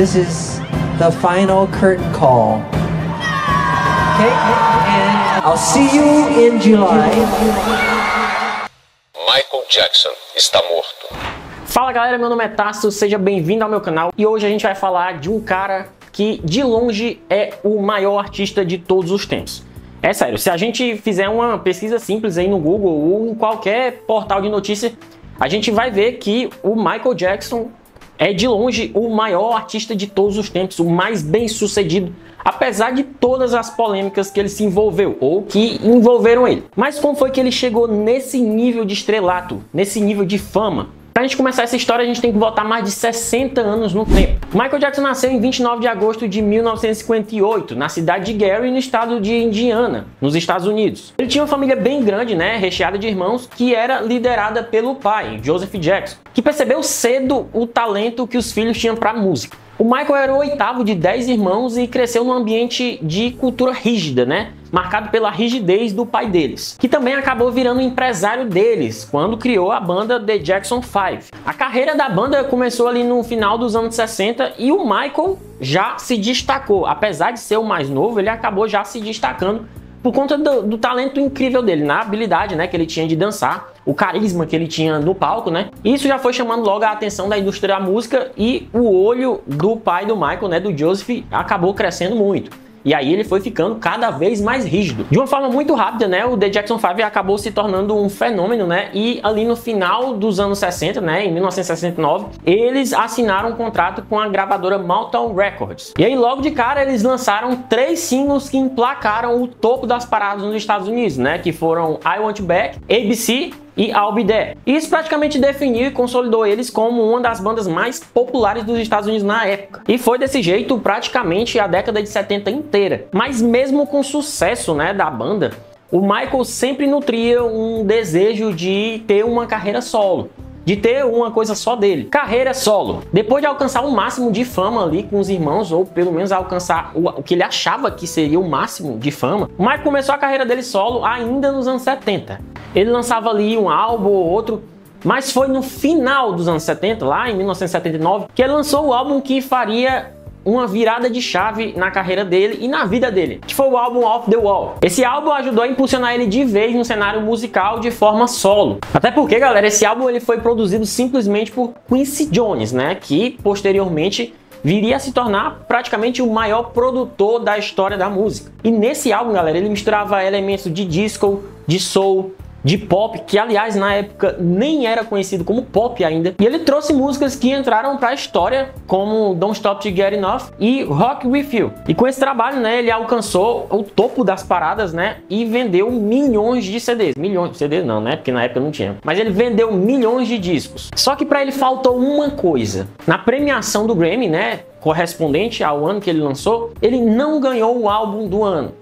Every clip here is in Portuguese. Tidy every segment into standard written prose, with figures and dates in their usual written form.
this is the final curtain call. Okay, and I'll see you in July. Michael Jackson está morto. Fala galera, meu nome é Tasso, seja bem-vindo ao meu canal e hoje a gente vai falar de um cara que de longe é o maior artista de todos os tempos. É sério, se a gente fizer uma pesquisa simples aí no Google ou em qualquer portal de notícia, a gente vai ver que o Michael Jackson é de longe o maior artista de todos os tempos, o mais bem sucedido, apesar de todas as polêmicas que ele se envolveu ou que envolveram ele. Mas como foi que ele chegou nesse nível de estrelato, nesse nível de fama? Pra gente começar essa história, a gente tem que voltar mais de 60 anos no tempo. Michael Jackson nasceu em 29 de agosto de 1958, na cidade de Gary, no estado de Indiana, nos Estados Unidos. Ele tinha uma família bem grande, recheada de irmãos, que era liderada pelo pai, Joseph Jackson, que percebeu cedo o talento que os filhos tinham para música. O Michael era o oitavo de 10 irmãos e cresceu num ambiente de cultura rígida, marcado pela rigidez do pai deles, que também acabou virando empresário deles quando criou a banda The Jackson 5. A carreira da banda começou ali no final dos anos 60 e o Michael já se destacou. Apesar de ser o mais novo, ele acabou já se destacando por conta do talento incrível dele, na habilidade que ele tinha de dançar, o carisma que ele tinha no palco, Isso já foi chamando logo a atenção da indústria da música e o olho do pai do Michael, do Joseph, acabou crescendo muito. E aí ele foi ficando cada vez mais rígido. De uma forma muito rápida, o The Jackson 5 acabou se tornando um fenômeno, E ali no final dos anos 60, em 1969, eles assinaram um contrato com a gravadora Motown Records. E aí logo de cara eles lançaram 3 singles que emplacaram o topo das paradas nos Estados Unidos, Que foram I Want You Back, ABC e I'll Be There. Isso praticamente definiu e consolidou eles como uma das bandas mais populares dos Estados Unidos na época. E foi desse jeito praticamente a década de 70 inteira. Mas mesmo com o sucesso da banda, o Michael sempre nutria um desejo de ter uma carreira solo, de ter uma coisa só dele. Carreira solo. Depois de alcançar o máximo de fama ali com os irmãos, ou pelo menos alcançar o que ele achava que seria o máximo de fama, o Michael começou a carreira dele solo ainda nos anos 70. Ele lançava ali um álbum ou outro, mas foi no final dos anos 70, lá em 1979, que ele lançou o álbum que faria uma virada de chave na carreira dele e na vida dele, que foi o álbum Off the Wall. Esse álbum ajudou a impulsionar ele de vez no cenário musical de forma solo. Até porque, galera, esse álbum ele foi produzido simplesmente por Quincy Jones, que posteriormente viria a se tornar praticamente o maior produtor da história da música. E nesse álbum, galera, ele misturava elementos de disco, de soul, de pop, que aliás na época nem era conhecido como pop ainda, e ele trouxe músicas que entraram para a história como Don't Stop to Get Enough e Rock With You. E com esse trabalho, ele alcançou o topo das paradas, e vendeu milhões de CDs. Milhões de CDs não, porque na época não tinha. Mas ele vendeu milhões de discos. Só que para ele faltou uma coisa. Na premiação do Grammy, correspondente ao ano que ele lançou, ele não ganhou o álbum do ano,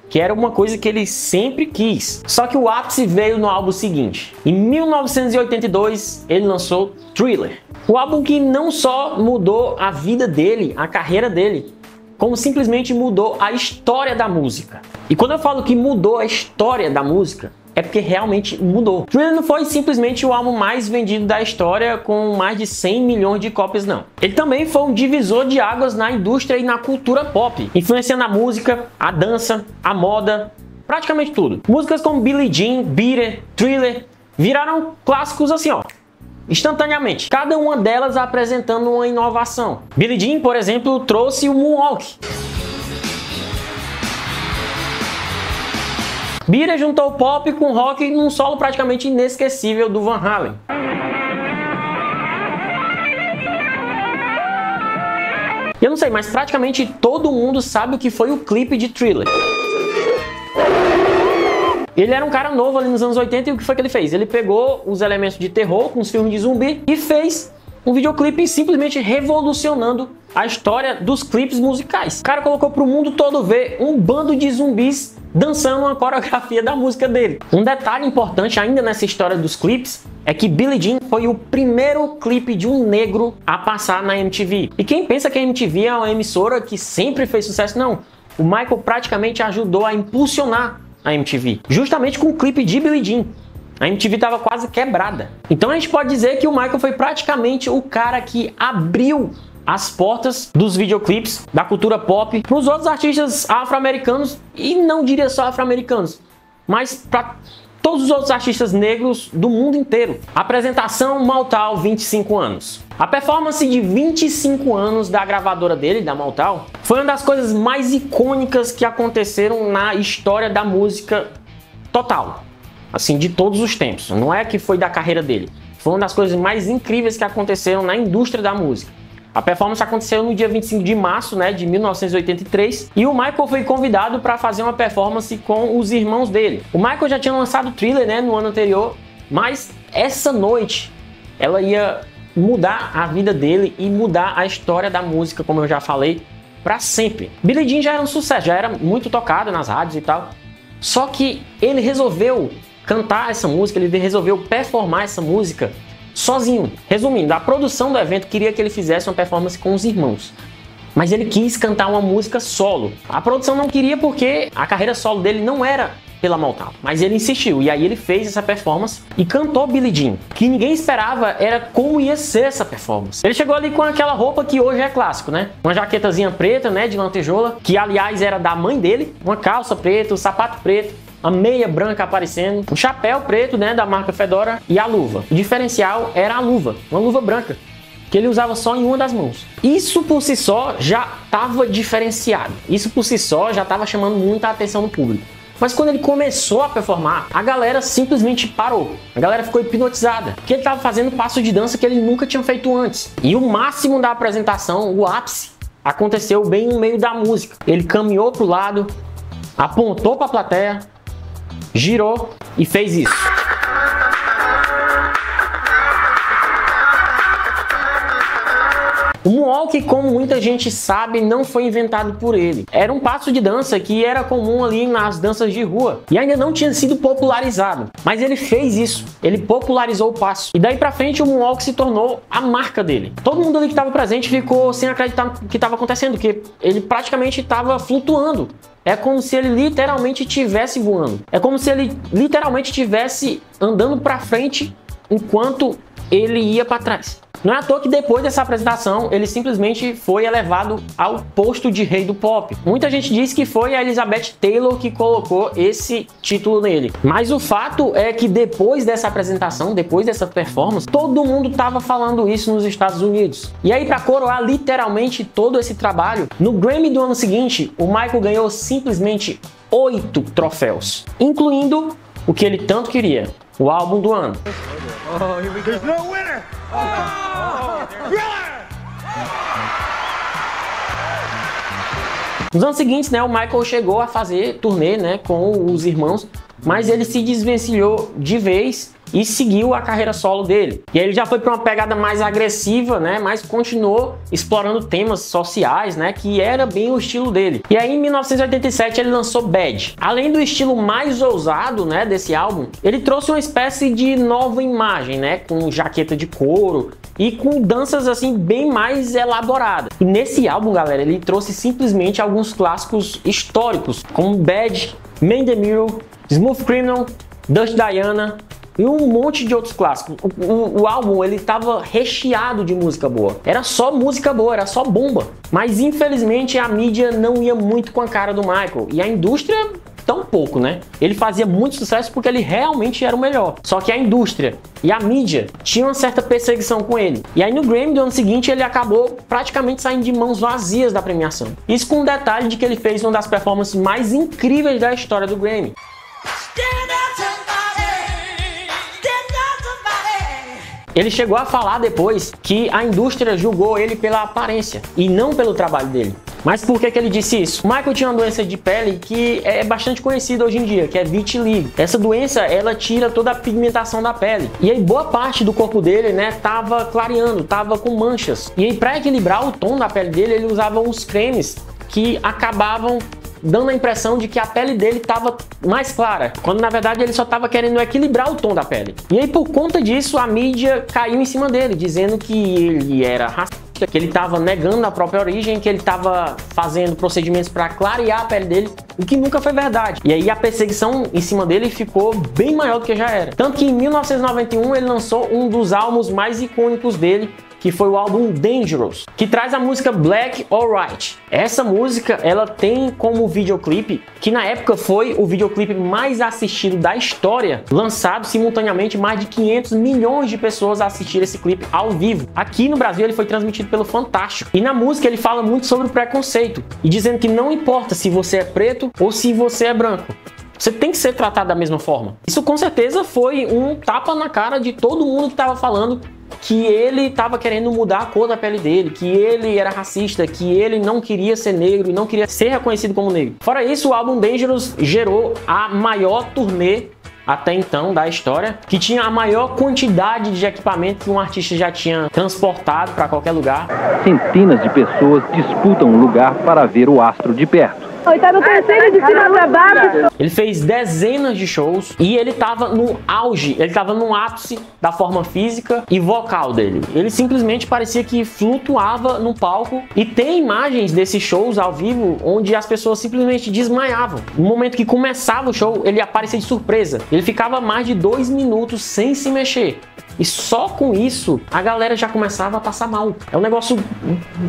que era uma coisa que ele sempre quis. Só que o ápice veio no álbum seguinte. Em 1982, ele lançou Thriller. O álbum que não só mudou a vida dele, a carreira dele, como simplesmente mudou a história da música. E quando eu falo que mudou a história da música, é porque realmente mudou. Thriller não foi simplesmente o álbum mais vendido da história com mais de 100 milhões de cópias, não. Ele também foi um divisor de águas na indústria e na cultura pop, influenciando a música, a dança, a moda, praticamente tudo. Músicas como Billie Jean, Beat It, Thriller viraram clássicos assim, instantaneamente. Cada uma delas apresentando uma inovação. Billie Jean, por exemplo, trouxe o Moonwalk. Beat juntou pop com rock num solo praticamente inesquecível do Van Halen. Eu não sei, mas praticamente todo mundo sabe o que foi o clipe de Thriller. Ele era um cara novo ali nos anos 80 e o que foi que ele fez? Ele pegou os elementos de terror com os filmes de zumbi e fez um videoclipe simplesmente revolucionando a história dos clipes musicais. O cara colocou para o mundo todo ver um bando de zumbis dançando uma coreografia da música dele. Um detalhe importante ainda nessa história dos clipes é que Billie Jean foi o primeiro clipe de um negro a passar na MTV. E quem pensa que a MTV é uma emissora que sempre fez sucesso, não. O Michael praticamente ajudou a impulsionar a MTV, justamente com o clipe de Billie Jean. A MTV estava quase quebrada. Então a gente pode dizer que o Michael foi praticamente o cara que abriu as portas dos videoclipes, da cultura pop, para os outros artistas afro-americanos, e não diria só afro-americanos, mas para todos os outros artistas negros do mundo inteiro. Apresentação Maltal 25 anos. A performance de 25 anos da gravadora dele, da Maltal, foi uma das coisas mais icônicas que aconteceram na história da música total, assim, de todos os tempos. Não é que foi da carreira dele, foi uma das coisas mais incríveis que aconteceram na indústria da música. A performance aconteceu no dia 25 de março, de 1983, e o Michael foi convidado para fazer uma performance com os irmãos dele. O Michael já tinha lançado Thriller, no ano anterior, mas essa noite ela ia mudar a vida dele e mudar a história da música, como eu já falei, para sempre. Billie Jean já era um sucesso, já era muito tocado nas rádios e tal, só que ele resolveu cantar essa música, ele resolveu performar essa música sozinho. Resumindo, a produção do evento queria que ele fizesse uma performance com os irmãos, mas ele quis cantar uma música solo. A produção não queria porque a carreira solo dele não era pela Maltal, mas ele insistiu, e aí ele fez essa performance e cantou Billie Jean. O que ninguém esperava era como ia ser essa performance. Ele chegou ali com aquela roupa que hoje é clássico, uma jaquetazinha preta, de lantejola, que aliás era da mãe dele, uma calça preta, um sapato preto, a meia branca aparecendo, um chapéu preto, da marca Fedora, e a luva. O diferencial era a luva, uma luva branca, que ele usava só em uma das mãos. Isso por si só já estava diferenciado. Isso por si só já estava chamando muita atenção do público. Mas quando ele começou a performar, a galera simplesmente parou. A galera ficou hipnotizada, porque ele estava fazendo passo de dança que ele nunca tinha feito antes. E o máximo da apresentação, o ápice, aconteceu bem no meio da música. Ele caminhou para o lado, apontou para a plateia, girou e fez isso. O Moonwalk, como muita gente sabe, não foi inventado por ele. Era um passo de dança que era comum ali nas danças de rua e ainda não tinha sido popularizado. Mas ele fez isso, ele popularizou o passo. E daí pra frente o Moonwalk se tornou a marca dele. Todo mundo ali que estava presente ficou sem acreditar no que estava acontecendo, porque ele praticamente estava flutuando. É como se ele literalmente estivesse voando. É como se ele literalmente estivesse andando pra frente enquanto ele ia para trás. Não é à toa que depois dessa apresentação ele simplesmente foi elevado ao posto de rei do pop. Muita gente diz que foi a Elizabeth Taylor que colocou esse título nele. Mas o fato é que depois dessa apresentação, depois dessa performance, todo mundo estava falando isso nos Estados Unidos. E aí, para coroar literalmente todo esse trabalho, no Grammy do ano seguinte, o Michael ganhou simplesmente 8 troféus, incluindo o que ele tanto queria, o álbum do ano. Oh, here we go. There's no winner. Nos anos seguintes, o Michael chegou a fazer turnê, com os irmãos, mas ele se desvencilhou de vez e seguiu a carreira solo dele. E aí ele já foi para uma pegada mais agressiva, mas continuou explorando temas sociais, que era bem o estilo dele. E aí em 1987 ele lançou Bad. Além do estilo mais ousado, desse álbum, ele trouxe uma espécie de nova imagem, com jaqueta de couro e com danças assim bem mais elaboradas. E nesse álbum, galera, ele trouxe simplesmente alguns clássicos históricos, como Bad, Man in the Mirror, Smooth Criminal, Dust Diana e um monte de outros clássicos. O álbum, ele tava recheado de música boa. Era só música boa, era só bomba. Mas infelizmente a mídia não ia muito com a cara do Michael. E a indústria tão pouco, Ele fazia muito sucesso porque ele realmente era o melhor. Só que a indústria e a mídia tinham uma certa perseguição com ele. E aí no Grammy do ano seguinte ele acabou praticamente saindo de mãos vazias da premiação. Isso com o detalhe de que ele fez uma das performances mais incríveis da história do Grammy. Ele chegou a falar depois que a indústria julgou ele pela aparência e não pelo trabalho dele. Mas por que ele disse isso? O Michael tinha uma doença de pele que é bastante conhecida hoje em dia, que é vitiligo. Essa doença, ela tira toda a pigmentação da pele. E aí boa parte do corpo dele, tava clareando, tava com manchas. E aí para equilibrar o tom da pele dele, ele usava uns cremes que acabavam dando a impressão de que a pele dele estava mais clara, quando na verdade ele só estava querendo equilibrar o tom da pele. E aí por conta disso a mídia caiu em cima dele, dizendo que ele era racista, que ele estava negando a própria origem, que ele estava fazendo procedimentos para clarear a pele dele, o que nunca foi verdade. E aí a perseguição em cima dele ficou bem maior do que já era. Tanto que em 1991 ele lançou um dos álbuns mais icônicos dele, que foi o álbum Dangerous, que traz a música Black or White. Essa música, ela tem como videoclipe, que na época foi o videoclipe mais assistido da história, lançado simultaneamente, mais de 500 milhões de pessoas assistiram esse clipe ao vivo. Aqui no Brasil ele foi transmitido pelo Fantástico. E na música ele fala muito sobre o preconceito, e dizendo que não importa se você é preto ou se você é branco, você tem que ser tratado da mesma forma. Isso com certeza foi um tapa na cara de todo mundo que estava falando que ele estava querendo mudar a cor da pele dele, que ele era racista, que ele não queria ser negro e não queria ser reconhecido como negro. Fora isso, o álbum Dangerous gerou a maior turnê até então da história, que tinha a maior quantidade de equipamento que um artista já tinha transportado para qualquer lugar. Centenas de pessoas disputam um lugar para ver o astro de perto. Ele tá no terceiro de cima pra baixo. Ele fez dezenas de shows e ele tava no auge, ele tava no ápice da forma física e vocal dele. Ele simplesmente parecia que flutuava no palco, e tem imagens desses shows ao vivo onde as pessoas simplesmente desmaiavam. No momento que começava o show, ele aparecia de surpresa. Ele ficava mais de 2 minutos sem se mexer. E só com isso, a galera já começava a passar mal. É um negócio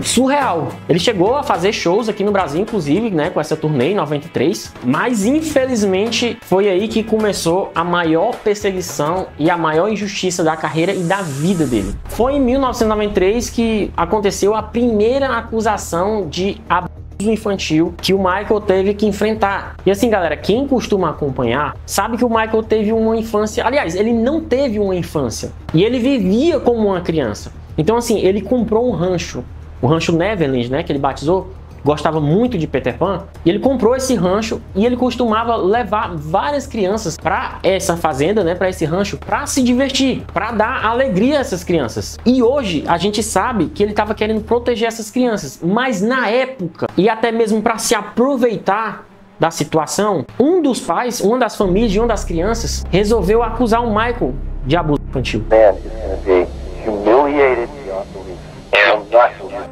surreal. Ele chegou a fazer shows aqui no Brasil, inclusive, né, com essa turnê em 93. Mas, infelizmente, foi aí que começou a maior perseguição e a maior injustiça da carreira e da vida dele. Foi em 1993 que aconteceu a primeira acusação de abuso infantil que o Michael teve que enfrentar. E assim, galera, quem costuma acompanhar sabe que o Michael teve uma infância, aliás, ele não teve uma infância, e ele vivia como uma criança. Então assim, ele comprou um rancho, o rancho Neverland, né, que ele batizou. Gostava muito de Peter Pan, e ele comprou esse rancho, e ele costumava levar várias crianças para essa fazenda, né, para esse rancho, para se divertir, para dar alegria a essas crianças. E hoje a gente sabe que ele estava querendo proteger essas crianças, mas na época, e até mesmo para se aproveitar da situação, um dos pais, uma das famílias de uma das crianças resolveu acusar o Michael de abuso infantil.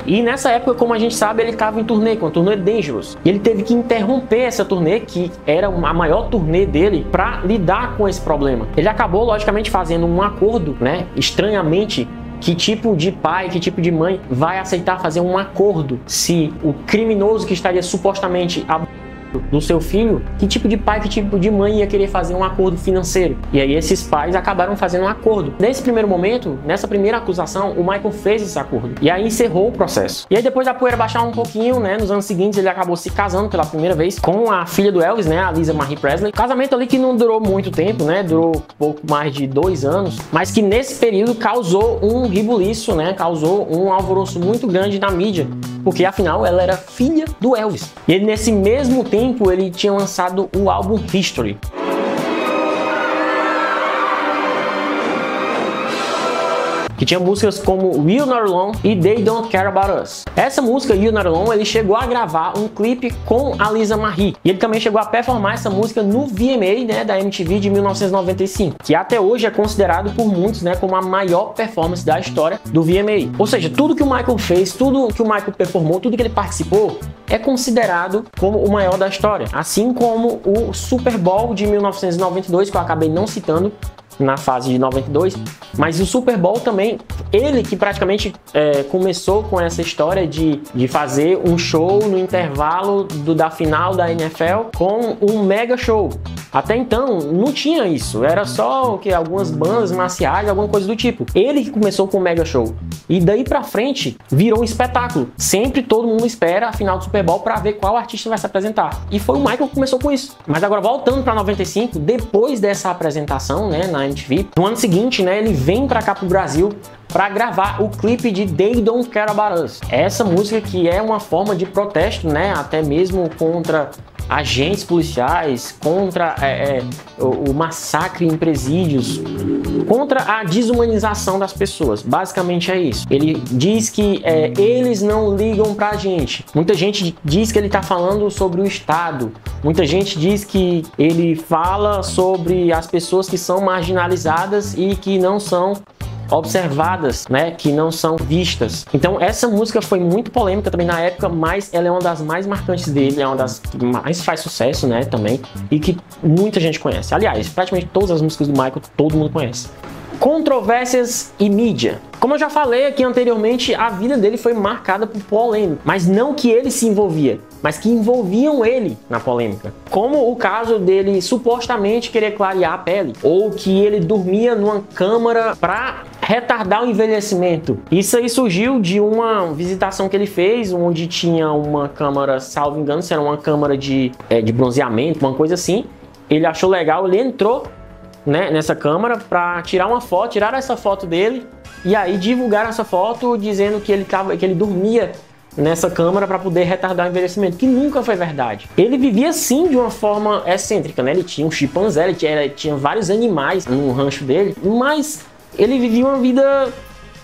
E nessa época, como a gente sabe, ele estava em turnê, com a turnê Dangerous. E ele teve que interromper essa turnê, que era a maior turnê dele, para lidar com esse problema. Ele acabou, logicamente, fazendo um acordo, né? Estranhamente, que tipo de pai, que tipo de mãe vai aceitar fazer um acordo se o criminoso que estaria supostamente do seu filho, que tipo de pai, que tipo de mãe ia querer fazer um acordo financeiro? E aí esses pais acabaram fazendo um acordo. Nesse primeiro momento, nessa primeira acusação, o Michael fez esse acordo. E aí encerrou o processo. E aí depois da poeira baixar um pouquinho, né, nos anos seguintes ele acabou se casando pela primeira vez com a filha do Elvis, né, a Lisa Marie Presley. Casamento ali que não durou muito tempo, né, durou pouco mais de 2 anos, mas que nesse período causou um rebuliço, né, causou um alvoroço muito grande na mídia, porque afinal ela era filha do Elvis. E ele, nesse mesmo tempo, ele tinha lançado o álbum History. Que tinha músicas como You're Not Alone e They Don't Care About Us. Essa música, You're Not Alone, ele chegou a gravar um clipe com a Lisa Marie. E ele também chegou a performar essa música no VMA, né, da MTV de 1995, que até hoje é considerado por muitos, né, como a maior performance da história do VMA. Ou seja, tudo que o Michael fez, tudo que o Michael performou, tudo que ele participou, é considerado como o maior da história. Assim como o Super Bowl de 1992, que eu acabei não citando na fase de 92, mas o Super Bowl também, ele que praticamente começou com essa história de fazer um show no intervalo da final da NFL com um mega show. Até então não tinha isso, era só algumas bandas marciais, alguma coisa do tipo. Ele que começou com o mega show, e daí pra frente virou um espetáculo. Sempre todo mundo espera a final do Super Bowl para ver qual artista vai se apresentar, e foi o Michael que começou com isso. Mas agora, voltando para 95, depois dessa apresentação, né, na MTV, no ano seguinte, né, ele vem para cá pro Brasil para gravar o clipe de They Don't Care About Us. Essa música que é uma forma de protesto, né, até mesmo contra agentes policiais, contra o massacre em presídios, contra a desumanização das pessoas. Basicamente é isso. Ele diz que eles não ligam pra gente. Muita gente diz que ele tá falando sobre o Estado. Muita gente diz que ele fala sobre as pessoas que são marginalizadas e que não são observadas, né, que não são vistas. Então essa música foi muito polêmica também na época, mas ela é uma das mais marcantes dele, é uma das que mais faz sucesso, né, também, e que muita gente conhece. Aliás, praticamente todas as músicas do Michael todo mundo conhece. Controvérsias e mídia. Como eu já falei aqui anteriormente, a vida dele foi marcada por polêmica, mas não que ele se envolvia, mas que envolviam ele na polêmica. Como o caso dele supostamente querer clarear a pele, ou que ele dormia numa câmara para retardar o envelhecimento. Isso aí surgiu de uma visitação que ele fez, onde tinha uma câmara, salvo engano, se era uma câmara de bronzeamento, uma coisa assim. Ele achou legal, ele entrou, né, nessa câmara para tirar uma foto, tiraram essa foto dele e aí divulgaram essa foto dizendo que ele dormia nessa câmara para poder retardar o envelhecimento, que nunca foi verdade. Ele vivia sim de uma forma excêntrica, né? Ele tinha um chimpanzé, ele tinha vários animais no rancho dele, mas ele vivia uma vida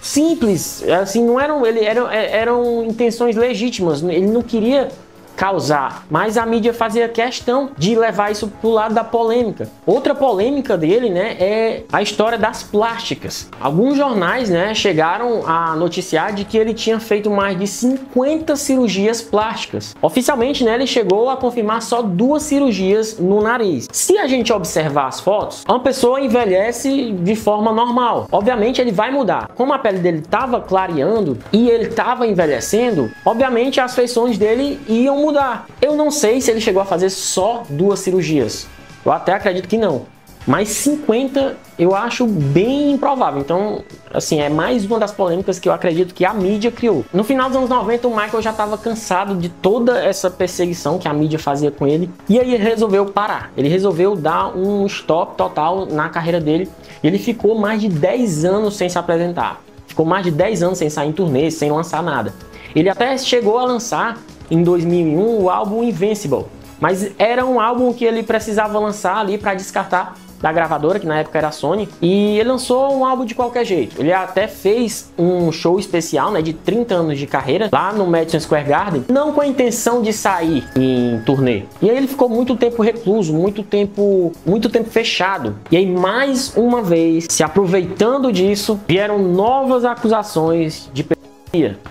simples, assim, não eram intenções legítimas, ele não queria causar, mas a mídia fazia questão de levar isso pro lado da polêmica. Outra polêmica dele, né, é a história das plásticas. Alguns jornais, né, chegaram a noticiar de que ele tinha feito mais de 50 cirurgias plásticas. Oficialmente, né, ele chegou a confirmar só 2 cirurgias no nariz. Se a gente observar as fotos, uma pessoa envelhece de forma normal. Obviamente ele vai mudar. Como a pele dele estava clareando e ele estava envelhecendo, obviamente as feições dele iam mudar. Eu não sei se ele chegou a fazer só 2 cirurgias. Eu até acredito que não. Mas 50 eu acho bem improvável. Então, assim, é mais uma das polêmicas que eu acredito que a mídia criou. No final dos anos 90, o Michael já estava cansado de toda essa perseguição que a mídia fazia com ele. E aí ele resolveu parar. Ele resolveu dar um stop total na carreira dele. E ele ficou mais de 10 anos sem se apresentar. Ficou mais de 10 anos sem sair em turnê, sem lançar nada. Ele até chegou a lançar em 2001 o álbum Invincible, mas era um álbum que ele precisava lançar ali para descartar da gravadora, que na época era a Sony, e ele lançou um álbum de qualquer jeito. Ele até fez um show especial, né, de 30 anos de carreira lá no Madison Square Garden, não com a intenção de sair em turnê. E aí ele ficou muito tempo recluso, muito tempo fechado. E aí mais uma vez, se aproveitando disso, vieram novas acusações de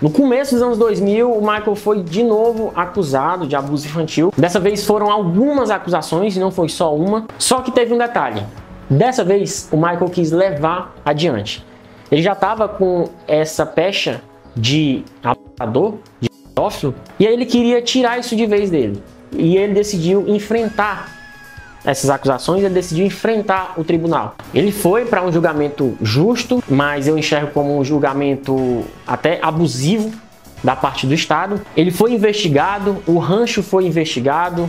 no começo dos anos 2000, o Michael foi de novo acusado de abuso infantil. Dessa vez foram algumas acusações, não foi só uma. Só que teve um detalhe. Dessa vez, o Michael quis levar adiante. Ele já estava com essa pecha de abusador, de pedófilo, e aí ele queria tirar isso de vez dele. E ele decidiu enfrentar essas acusações, ele decidiu enfrentar o tribunal. Ele foi para um julgamento justo, mas eu enxergo como um julgamento até abusivo da parte do Estado. Ele foi investigado, o rancho foi investigado,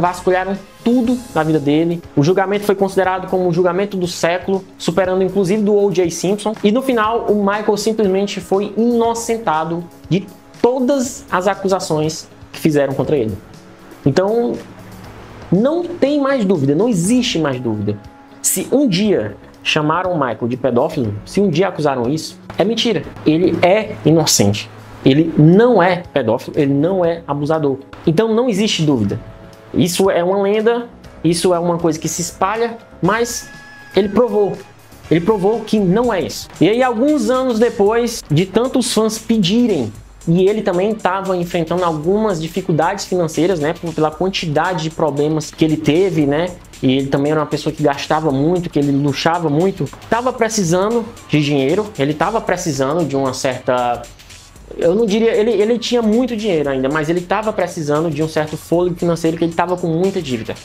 vasculharam tudo na vida dele. O julgamento foi considerado como o julgamento do século, superando inclusive do O.J. Simpson. E no final, o Michael simplesmente foi inocentado de todas as acusações que fizeram contra ele. Então, não tem mais dúvida, não existe mais dúvida. Se um dia chamaram o Michael de pedófilo, se um dia acusaram isso, é mentira. Ele é inocente. Ele não é pedófilo, ele não é abusador. Então não existe dúvida. Isso é uma lenda, isso é uma coisa que se espalha, mas ele provou. Ele provou que não é isso. E aí, alguns anos depois de tantos fãs pedirem, e ele também estava enfrentando algumas dificuldades financeiras, né, pela quantidade de problemas que ele teve, né, e ele também era uma pessoa que gastava muito, que ele luxava muito, estava precisando de dinheiro, ele estava precisando de uma certa... Eu não diria... Ele tinha muito dinheiro ainda, mas ele estava precisando de um certo fôlego financeiro, que ele estava com muita dívida.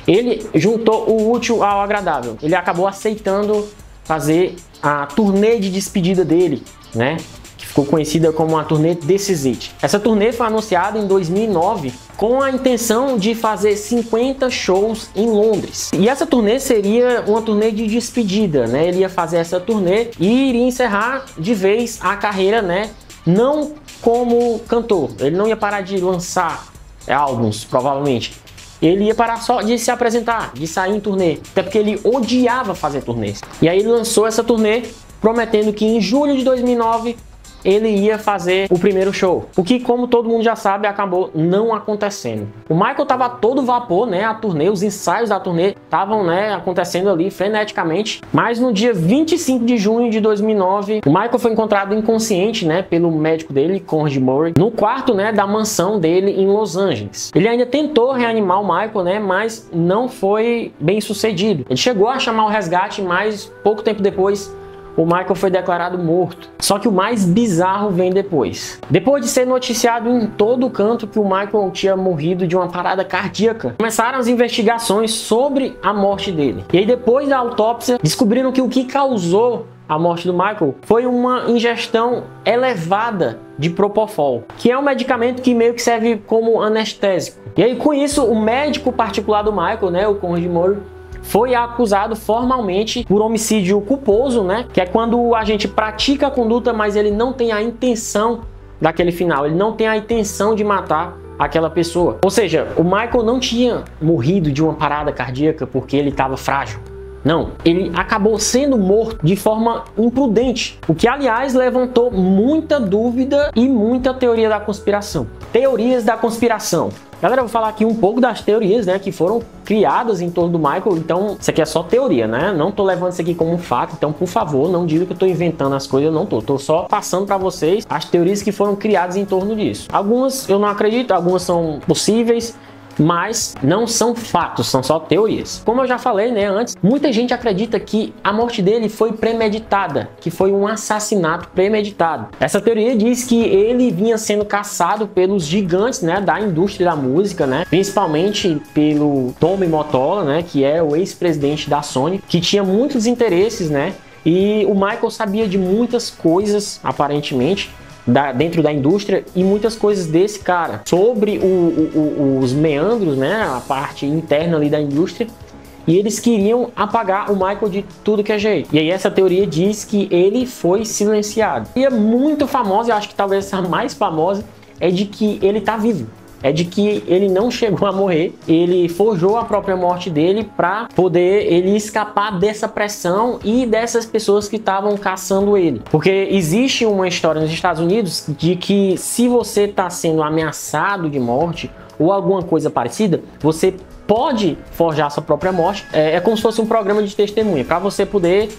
Ele juntou o útil ao agradável. Ele acabou aceitando fazer a turnê de despedida dele, né? Ficou conhecida como a turnê This Is It. Essa turnê foi anunciada em 2009 com a intenção de fazer 50 shows em Londres. E essa turnê seria uma turnê de despedida, né? Ele ia fazer essa turnê e iria encerrar de vez a carreira, né? Não como cantor. Ele não ia parar de lançar álbuns, provavelmente. Ele ia parar só de se apresentar, de sair em turnê. Até porque ele odiava fazer turnês. E aí ele lançou essa turnê prometendo que em julho de 2009 ele ia fazer o primeiro show. O que, como todo mundo já sabe, acabou não acontecendo. O Michael tava a todo vapor, né? A turnê, os ensaios da turnê estavam, né, acontecendo ali freneticamente. Mas no dia 25 de junho de 2009, o Michael foi encontrado inconsciente, né, pelo médico dele, Conrad Murray, no quarto, né, da mansão dele em Los Angeles. Ele ainda tentou reanimar o Michael, né, mas não foi bem sucedido. Ele chegou a chamar o resgate, mas pouco tempo depois o Michael foi declarado morto. Só que o mais bizarro vem depois. Depois de ser noticiado em todo canto que o Michael tinha morrido de uma parada cardíaca, começaram as investigações sobre a morte dele. E aí, depois da autópsia, descobriram que o que causou a morte do Michael foi uma ingestão elevada de Propofol, que é um medicamento que meio que serve como anestésico. E aí, com isso, o médico particular do Michael, né, o Conrad Murray, foi acusado formalmente por homicídio culposo, né? Que é quando a gente pratica a conduta, mas ele não tem a intenção daquele final, ele não tem a intenção de matar aquela pessoa. Ou seja, o Michael não tinha morrido de uma parada cardíaca porque ele estava frágil. Não, ele acabou sendo morto de forma imprudente, o que, aliás, levantou muita dúvida e muita teoria da conspiração. Teorias da conspiração. Galera, eu vou falar aqui um pouco das teorias, né, que foram criadas em torno do Michael. Então, isso aqui é só teoria, né? Não tô levando isso aqui como um fato. Então, por favor, não diga que eu tô inventando as coisas. Eu não tô. Tô só passando para vocês as teorias que foram criadas em torno disso. Algumas eu não acredito, algumas são possíveis, mas não são fatos, são só teorias. Como eu já falei, né, antes, muita gente acredita que a morte dele foi premeditada, que foi um assassinato premeditado. Essa teoria diz que ele vinha sendo caçado pelos gigantes, né, da indústria da música, né, principalmente pelo Tommy Mottola, né, que é o ex-presidente da Sony, que tinha muitos interesses, né, e o Michael sabia de muitas coisas, aparentemente, dentro da indústria, e muitas coisas desse cara sobre os meandros, né, a parte interna ali da indústria, e eles queriam apagar o Michael de tudo que é jeito. E aí essa teoria diz que ele foi silenciado. E é muito famosa, eu acho que talvez essa mais famosa, é de que ele tá vivo. É de que ele não chegou a morrer, ele forjou a própria morte dele para poder ele escapar dessa pressão e dessas pessoas que estavam caçando ele. Porque existe uma história nos Estados Unidos de que se você está sendo ameaçado de morte ou alguma coisa parecida, você pode forjar sua própria morte. É como se fosse um programa de testemunha, para você poder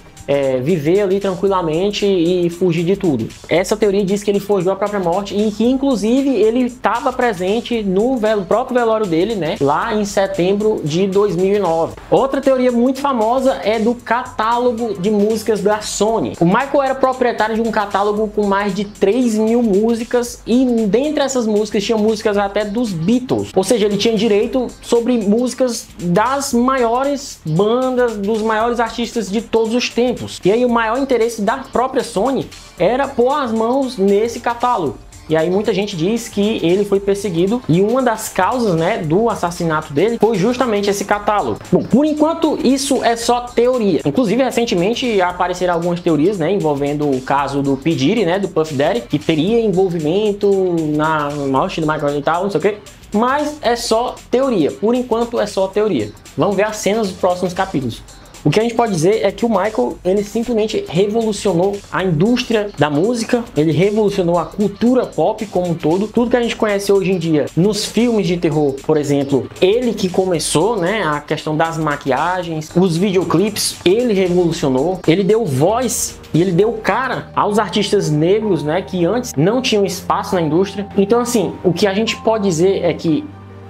viver ali tranquilamente e fugir de tudo. Essa teoria diz que ele forjou a própria morte e que, inclusive, ele estava presente no próprio velório dele, né, lá em setembro de 2009. Outra teoria muito famosa é do catálogo de músicas da Sony. O Michael era proprietário de um catálogo com mais de 3.000 músicas e dentre essas músicas tinha músicas até dos Beatles. Ou seja, ele tinha direito sobre músicas das maiores bandas, dos maiores artistas de todos os tempos. E aí o maior interesse da própria Sony era pôr as mãos nesse catálogo. E aí muita gente diz que ele foi perseguido e uma das causas, né, do assassinato dele foi justamente esse catálogo. Bom, por enquanto isso é só teoria. Inclusive recentemente apareceram algumas teorias, né, envolvendo o caso do P. Diddy, né, do Puff Daddy, que teria envolvimento na morte do Michael e tal, não sei o que. Mas é só teoria. Por enquanto é só teoria. Vamos ver as cenas dos próximos capítulos. O que a gente pode dizer é que o Michael, ele simplesmente revolucionou a indústria da música, ele revolucionou a cultura pop como um todo. Tudo que a gente conhece hoje em dia nos filmes de terror, por exemplo, ele que começou, né, a questão das maquiagens, os videoclipes, ele revolucionou, ele deu voz e ele deu cara aos artistas negros, né, que antes não tinham espaço na indústria. Então, assim, o que a gente pode dizer é que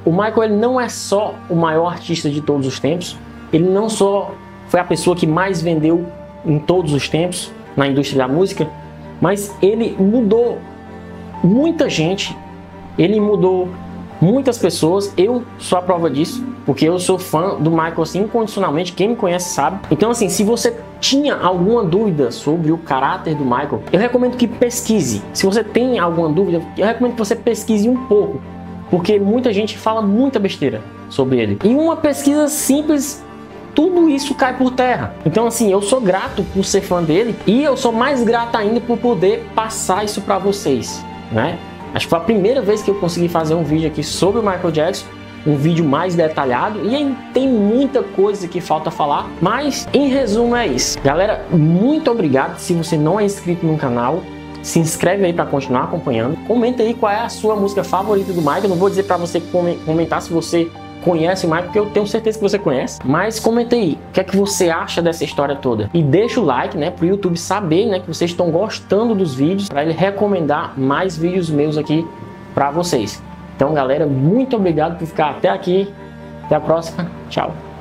o Michael, ele não é só o maior artista de todos os tempos, ele não só foi a pessoa que mais vendeu em todos os tempos na indústria da música, mas ele mudou muita gente, ele mudou muitas pessoas. Eu sou a prova disso, porque eu sou fã do Michael assim, incondicionalmente, quem me conhece sabe. Então, assim, se você tinha alguma dúvida sobre o caráter do Michael, eu recomendo que pesquise. Se você tem alguma dúvida, eu recomendo que você pesquise um pouco, porque muita gente fala muita besteira sobre ele. E uma pesquisa simples, tudo isso cai por terra. Então, assim, eu sou grato por ser fã dele e eu sou mais grato ainda por poder passar isso para vocês, né? Acho que foi a primeira vez que eu consegui fazer um vídeo aqui sobre o Michael Jackson, um vídeo mais detalhado, e aí tem muita coisa que falta falar, mas em resumo é isso. Galera, muito obrigado. Se você não é inscrito no canal, Se inscreve aí para continuar acompanhando. Comenta aí qual é a sua música favorita do Michael. Eu não vou dizer para você comentar se você conhece o Michael, porque eu tenho certeza que você conhece. Mas comenta aí, o que é que você acha dessa história toda? E deixa o like, né, pro YouTube saber, né, que vocês estão gostando dos vídeos, para ele recomendar mais vídeos meus aqui para vocês. Então, galera, muito obrigado por ficar até aqui. Até a próxima. Tchau.